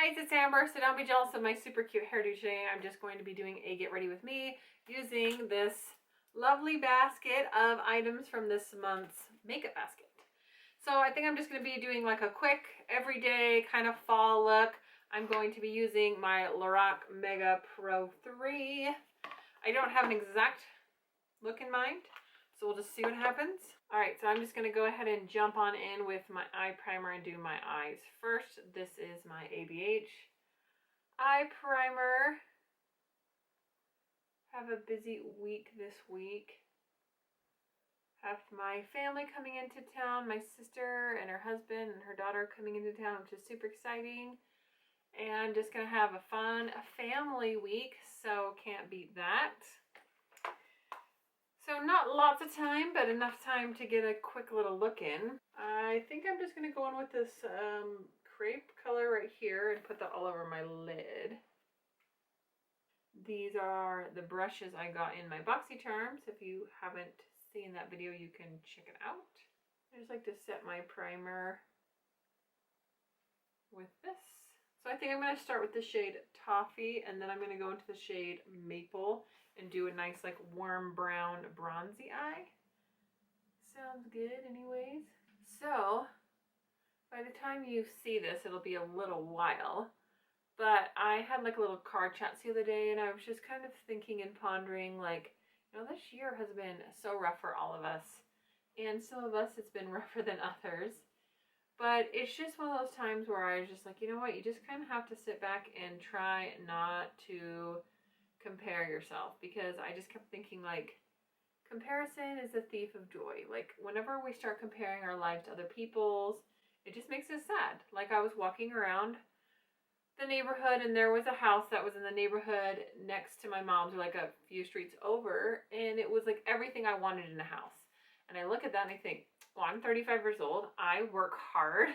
guys, it's Amber, so don't be jealous of my super cute hairdo today. I'm just going to be doing a get ready with me using this lovely basket of items from this month's makeup basket. So I think I'm just going to be doing like a quick everyday kind of fall look. I'm going to be using my Lorac Mega Pro 3. I don't have an exact look in mind, so we'll just see what happens. All right, so I'm just going to go ahead and jump on in with my eye primer and do my eyes first. This is my ABH eye primer. Have a busy week this week. Have my family coming into town, my sister and her husband and her daughter coming into town, which is super exciting. And just going to have a fun family week, so can't beat that. So not lots of time, but enough time to get a quick little look in. I think I'm just going to go in with this crepe color right here and put that all over my lid. These are the brushes I got in my BoxyCharms. If you haven't seen that video, you can check it out. I just like to set my primer with this. So I think I'm going to start with the shade Toffee, and then I'm going to go into the shade Maple and do a nice like warm brown bronzy eye. Sounds good anyways. So by the time you see this, it'll be a little while. But I had like a little car chat the other day, and I was just kind of thinking and pondering, like, you know, this year has been so rough for all of us. And some of us it's been rougher than others. But it's just one of those times where I was just like, you know what, you just kind of have to sit back and try not to compare yourself. Because I just kept thinking, like, comparison is the thief of joy. Like, whenever we start comparing our lives to other people's, it just makes us sad. Like, I was walking around the neighborhood, and there was a house that was in the neighborhood next to my mom's, or like a few streets over, and it was like everything I wanted in a house. And I look at that and I think, well, I'm 35 years old. I work hard.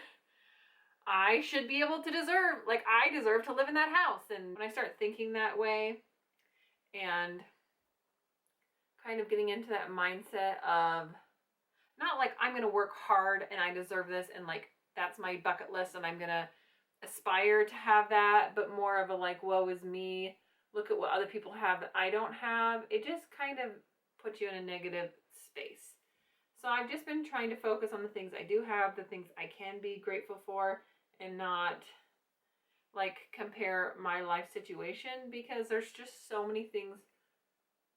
I should be able to deserve, like, I deserve to live in that house. And when I start thinking that way and kind of getting into that mindset of not like I'm going to work hard and I deserve this and like that's my bucket list and I'm going to aspire to have that, but more of a like, woe is me. Look at what other people have that I don't have. It just kind of puts you in a negative space. So I've just been trying to focus on the things I do have, the things I can be grateful for, and not like compare my life situation, because there's just so many things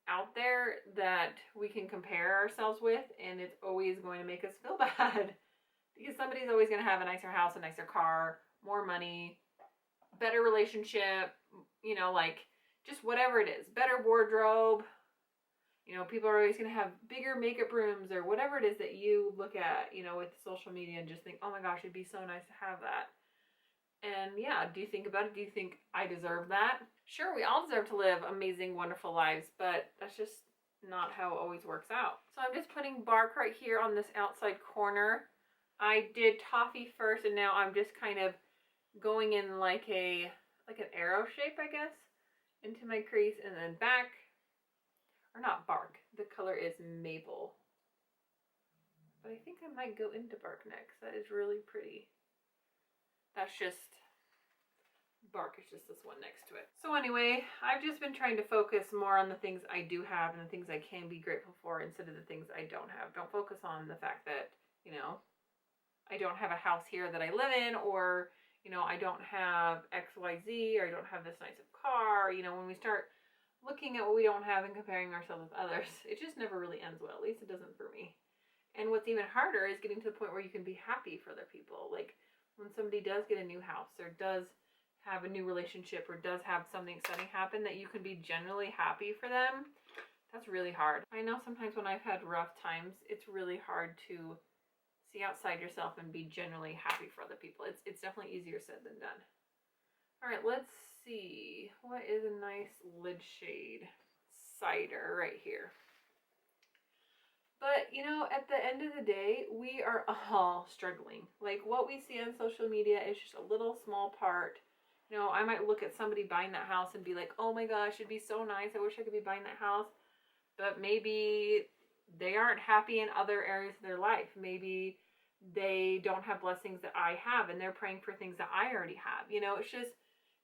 out there that we can compare ourselves with, and it's always going to make us feel bad because somebody's always going to have a nicer house, a nicer car, more money, better relationship, you know, like just whatever it is, better wardrobe. You know, people are always going to have bigger makeup rooms or whatever it is that you look at, you know, with social media and just think, oh my gosh, it'd be so nice to have that. And yeah, do you think about it? Do you think I deserve that? Sure, we all deserve to live amazing, wonderful lives, but that's just not how it always works out. So I'm just putting bark right here on this outside corner. I did Toffee first, and now I'm just kind of going in like an arrow shape, I guess, into my crease, and then back. Or not bark. The color is Maple. But I think I might go into bark next. That is really pretty. That's just bark. It's just this one next to it. So anyway, I've just been trying to focus more on the things I do have and the things I can be grateful for instead of the things I don't have. Don't focus on the fact that, you know, I don't have a house here that I live in, or, you know, I don't have XYZ, or I don't have this nice car. You know, when we start looking at what we don't have and comparing ourselves with others, it just never really ends well. At least it doesn't for me. And what's even harder is getting to the point where you can be happy for other people. Like when somebody does get a new house or does have a new relationship or does have something exciting happen, that you can be genuinely happy for them. That's really hard. I know sometimes when I've had rough times, it's really hard to see outside yourself and be genuinely happy for other people. It's definitely easier said than done. All right, let's see. What is a nice lid shade? Cider right here. But, you know, at the end of the day, we are all struggling. Like, what we see on social media is just a little small part. You know, I might look at somebody buying that house and be like, oh my gosh, it'd be so nice. I wish I could be buying that house. But maybe they aren't happy in other areas of their life. Maybe they don't have blessings that I have, and they're praying for things that I already have. You know, it's just,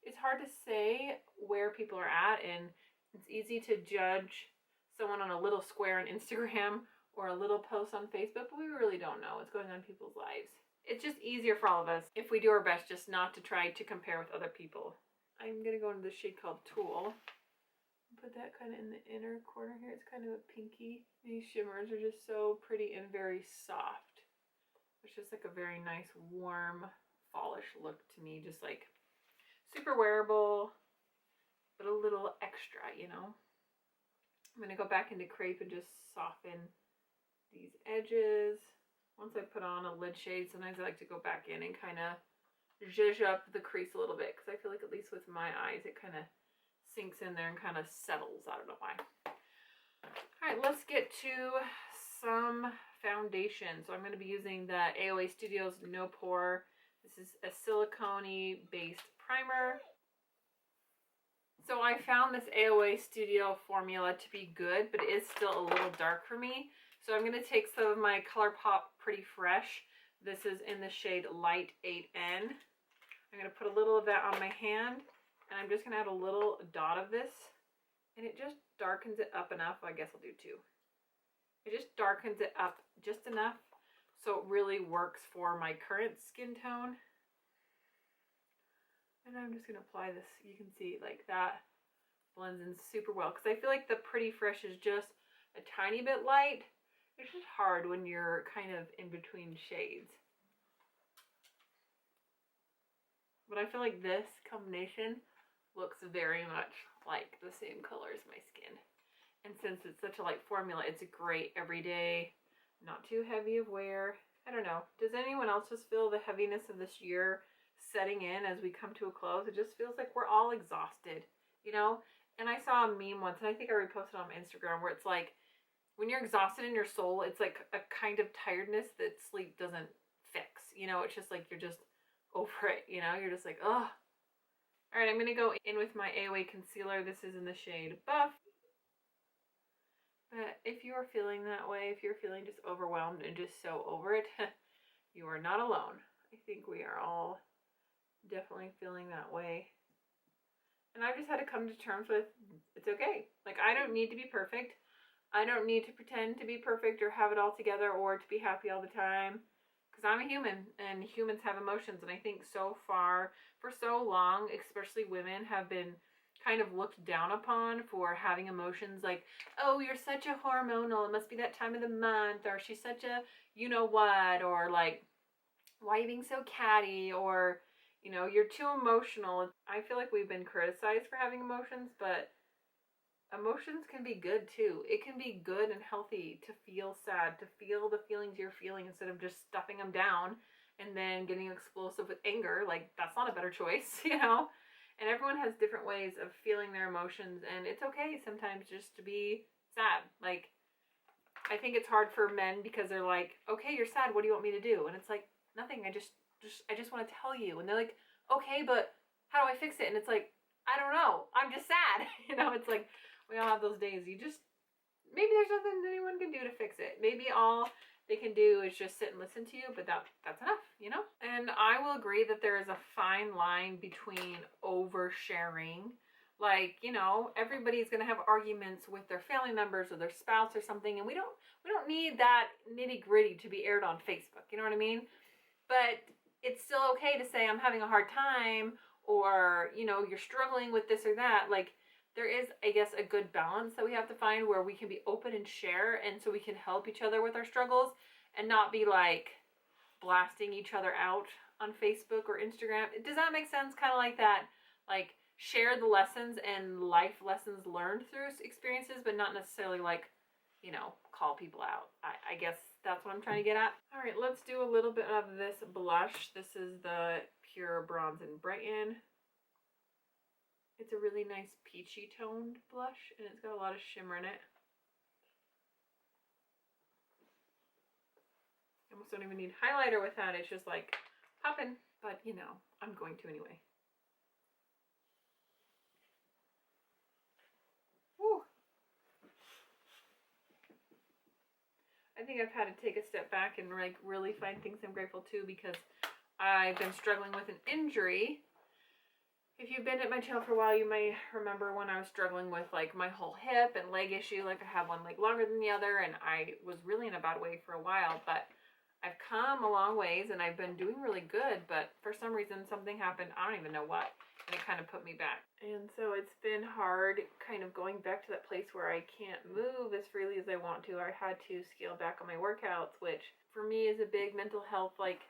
it's hard to say where people are at, and it's easy to judge someone on a little square on Instagram or a little post on Facebook, but we really don't know what's going on in people's lives. It's just easier for all of us if we do our best just not to try to compare with other people. I'm going to go into this shade called Tulle. Put that kind of in the inner corner here. It's kind of a pinky. These shimmers are just so pretty and very soft. It's just like a very nice, warm, fallish look to me. Just like super wearable, but a little extra, you know. I'm going to go back into crepe and just soften these edges. Once I put on a lid shade, sometimes I like to go back in and kind of zhuzh up the crease a little bit, because I feel like, at least with my eyes, it kind of sinks in there and kind of settles. I don't know why. All right, let's get to some foundation. So I'm going to be using the AOA Studios No Pore. This is a silicone based primer. So I found this AOA Studio formula to be good, but it is still a little dark for me. So I'm going to take some of my ColourPop Pretty Fresh. This is in the shade Light 8N. I'm going to put a little of that on my hand, and I'm just going to add a little dot of this, and it just darkens it up enough. I guess I'll do two. It just darkens it up just enough so it really works for my current skin tone. And I'm just going to apply this. You can see like that blends in super well, because I feel like the Pretty Fresh is just a tiny bit light. It's just hard when you're kind of in between shades. But I feel like this combination looks very much like the same color as my skin. And since it's such a light formula, it's great every day, not too heavy of wear. I don't know. Does anyone else just feel the heaviness of this year setting in as we come to a close? It just feels like we're all exhausted, you know? And I saw a meme once, and I think I reposted on my Instagram, where it's like, when you're exhausted in your soul, it's like a kind of tiredness that sleep doesn't fix. You know, it's just like you're just over it, you know? You're just like, ugh. All right, I'm going to go in with my AOA concealer. This is in the shade Buff. But if you are feeling that way, if you're feeling just overwhelmed and just so over it, you are not alone. I think we are all definitely feeling that way. And I've just had to come to terms with, it's okay. Like, I don't need to be perfect. I don't need to pretend to be perfect or have it all together or to be happy all the time. Because I'm a human, and humans have emotions. And I think so far, for so long, especially women, have been kind of looked down upon for having emotions. Like, oh, you're such a hormonal, it must be that time of the month, or she's such a you know what, or like, why are you being so catty, or, you know, you're too emotional. I feel like we've been criticized for having emotions, but emotions can be good too. It can be good and healthy to feel sad, to feel the feelings you're feeling instead of just stuffing them down and then getting explosive with anger. Like, that's not a better choice, you know? And everyone has different ways of feeling their emotions, and it's okay sometimes just to be sad. Like, I think it's hard for men because they're like, okay, you're sad, what do you want me to do? And it's like, nothing, I just want to tell you. And they're like, okay, but how do I fix it? And it's like, I don't know, I'm just sad. You know, it's like, we all have those days. Maybe there's nothing anyone can do to fix it. Maybe all they can do is just sit and listen to you, but that's enough, you know? And I will agree that there is a fine line between oversharing. Like, you know, everybody's going to have arguments with their family members or their spouse or something, and we don't need that nitty-gritty to be aired on Facebook, you know what I mean? But it's still okay to say, I'm having a hard time, or, you know, you're struggling with this or that. Like, there is, I guess, a good balance that we have to find where we can be open and share, and so we can help each other with our struggles and not be like blasting each other out on Facebook or Instagram. Does that make sense? Kind of like that, like, share the lessons and life lessons learned through experiences, but not necessarily like, you know, call people out. I guess that's what I'm trying to get at. All right, let's do a little bit of this blush. This is the Pure Bronze and Brighten. It's a really nice peachy toned blush, and it's got a lot of shimmer in it. I almost don't even need highlighter with that. It's just like popping, but you know, I'm going to anyway. Woo. I think I've had to take a step back and like really find things I'm grateful to, because I've been struggling with an injury. If you you've been at my channel for a while, you may remember when I was struggling with like my whole hip and leg issue. Like I have one leg longer than the other, and I was really in a bad way for a while, but I've come a long ways and I've been doing really good, but for some reason something happened, I don't even know what, and it kind of put me back. And so it's been hard kind of going back to that place where I can't move as freely as I want to. I had to scale back on my workouts, which for me is a big mental health, like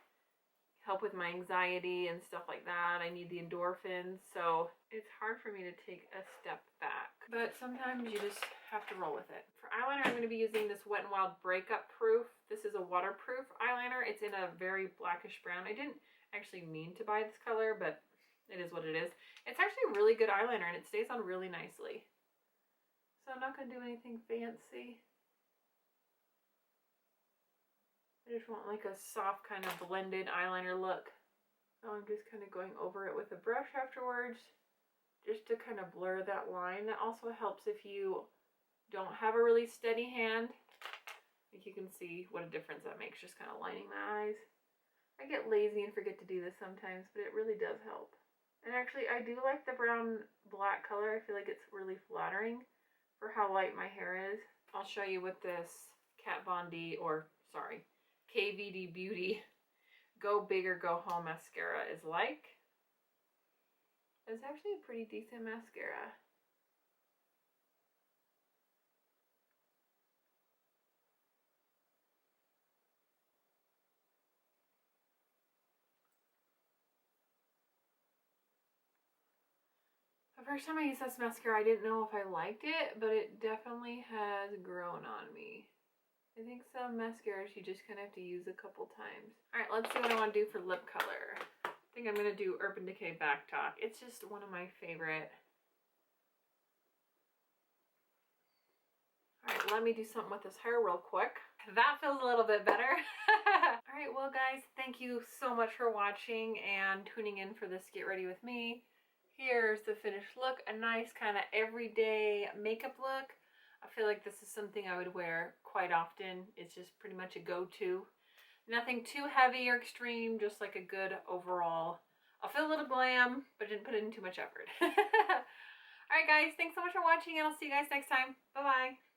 help with my anxiety and stuff like that. I need the endorphins, so it's hard for me to take a step back. But sometimes you just have to roll with it. For eyeliner, I'm going to be using this Wet n Wild Breakup Proof. This is a waterproof eyeliner. It's in a very blackish brown. I didn't actually mean to buy this color, but it is what it is. It's actually a really good eyeliner, and it stays on really nicely. So I'm not going to do anything fancy. I just want like a soft kind of blended eyeliner look. So I'm just kind of going over it with a brush afterwards, just to kind of blur that line. That also helps if you don't have a really steady hand. Like you can see what a difference that makes, just kind of lining my eyes. I get lazy and forget to do this sometimes, but it really does help. And actually, I do like the brown black color. I feel like it's really flattering for how light my hair is. I'll show you what this Kat Von D, or sorry, KVD Beauty Go Big or Go Home mascara is like. It's actually a pretty decent mascara. The first time I used this mascara, I didn't know if I liked it, but it definitely has grown on me. I think some mascaras you just kind of have to use a couple times. All right, let's see what I want to do for lip color. I think I'm going to do Urban Decay Back Talk. It's just one of my favorite. All right, let me do something with this hair real quick. That feels a little bit better. All right, well guys, thank you so much for watching and tuning in for this Get Ready With Me. Here's the finished look, a nice kind of everyday makeup look. I feel like this is something I would wear quite often. It's just pretty much a go-to. Nothing too heavy or extreme, just like a good overall. I'll feel a little glam, but didn't put in too much effort. All right, guys, thanks so much for watching, and I'll see you guys next time. Bye-bye.